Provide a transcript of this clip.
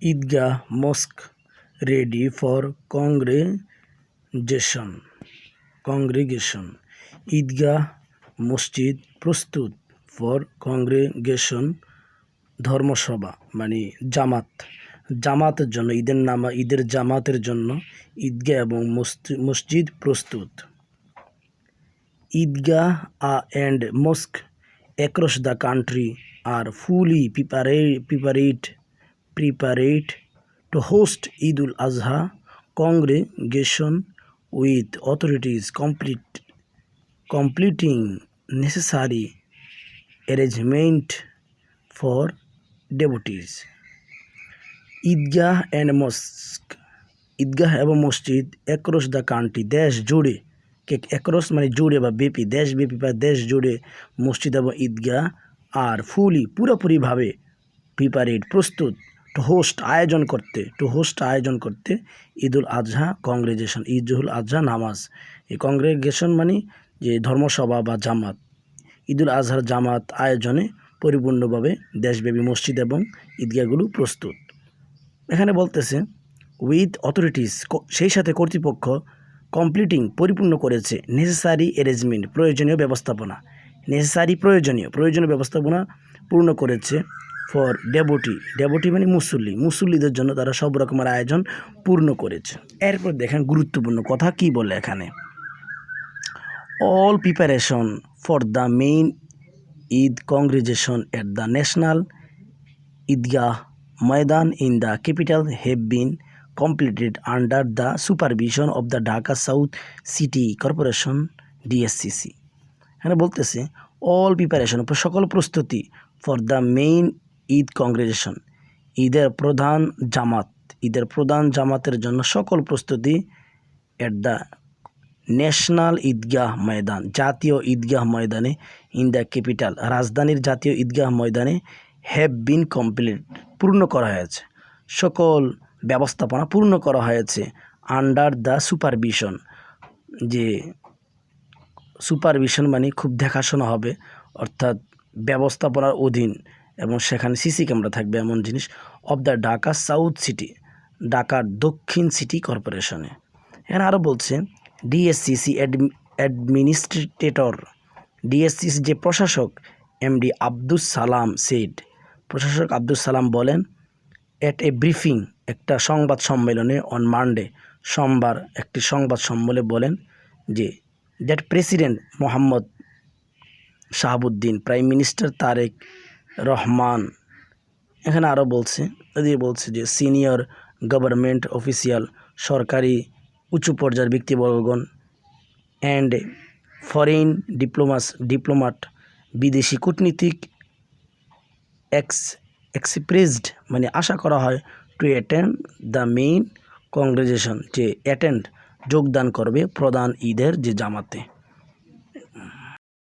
Eidgah mosque ready for congregation. ঈদগাহ মসজিদ প্রস্তুত for congregation ধর্মসভা মানে জামাতের জন্য ঈদের জামাতের জন্য ঈদগাহ এবং মসজিদ প্রস্তুত। ঈদগাহ and mosque across the country are fully prepared to host Eid al-Adha congregation with authorities completing necessary arrangement for devotees. ঈদগাহ এবং মসজিদ অ্যাক্রস দ্য কান্ট্রি দেশ জুড়ে, অ্যাক্রস মানে জুড়ে বা ব্যাপী, দেশব্যাপী বা দেশ জুড়ে মসজিদ এবং ঈদগাহ আর পুরোপুরিভাবে প্রিপারেড প্রস্তুত টু হোস্ট আয়োজন করতে ঈদ উল আজহা কংগ্রেগেশন, ঈদ উল আজহা নামাজ। এই কংগ্রেগেশন মানে যে ধর্মসভা বা জামাত, ঈদ উল আজহার জামাত আয়োজনে পরিপূর্ণভাবে দেশব্যাপী মসজিদ এবং ঈদগাহগুলো প্রস্তুত। এখানে বলতেছে উইথ অথরিটিস, সেই সাথে কর্তৃপক্ষ কমপ্লিটিং পরিপূর্ণ করেছে নেসেসারি অ্যারেঞ্জমেন্ট প্রয়োজনীয় ব্যবস্থাপনা পূর্ণ করেছে ফর ডেভোটি মানে মুসল্লিদের জন্য তারা সব রকমের আয়োজন পূর্ণ করেছে। এরপর দেখেন গুরুত্বপূর্ণ কথা কি বলে এখানে, all preparation for the main Eid congregation at the national Eidgah Maidan in the capital have been completed under the supervision of the Dhaka South City Corporation DSCC. এখানে বলতেছে অল প্রিপারেশন সকল প্রস্তুতি for the main Eid congregation ঈদের প্রধান জামাতের জন্য সকল প্রস্তুতি এট দ্য ন্যাশনাল ঈদগাহ ময়দান, জাতীয় ঈদগাহ ময়দানে, ইন দ্য ক্যাপিটাল রাজধানীর জাতীয় ঈদগাহ ময়দানে হ্যাভ বিন কমপ্লিট পূর্ণ করা হয়েছে, সকল ব্যবস্থাপনা পূর্ণ করা হয়েছে আন্ডার দ্য সুপারভিশন, যে সুপারভিশন মানে খুব দেখাশোনা হবে, অর্থাৎ ব্যবস্থাপনার অধীন এবং সেখানে সিসি ক্যামেরা থাকবে এমন জিনিস, of the Dhaka south city, ঢাকার দক্ষিণ সিটি কর্পোরেশনে। এখানে আরও বলছে ডিএসসিসি অ্যাডমিনিস্ট্রেটর, ডিএসসিসি যে প্রশাসক এমডি আব্দুস সালাম প্রশাসক আব্দুস সালাম বলেন এট এ ব্রিফিং, একটা সংবাদ সম্মেলনে অন মানডে, সোমবার একটি সংবাদ সম্মেলনে বলেন যে that president Mohammad Shahabuddin, prime minister Tarique Rahman, এখানে আরও বলছে যে সিনিয়র গভর্নমেন্ট অফিসিয়াল, সরকারি উঁচু পর্যায়ের ব্যক্তিবর্গগণ, অ্যান্ড ফরেন ডিপ্লোমাট, বিদেশি কূটনীতিক, এক্সপ্রেসড মানে আশা করা হয় to attend the main congregation, যে যোগদান করবে প্রধান ঈদের যে জামাতে।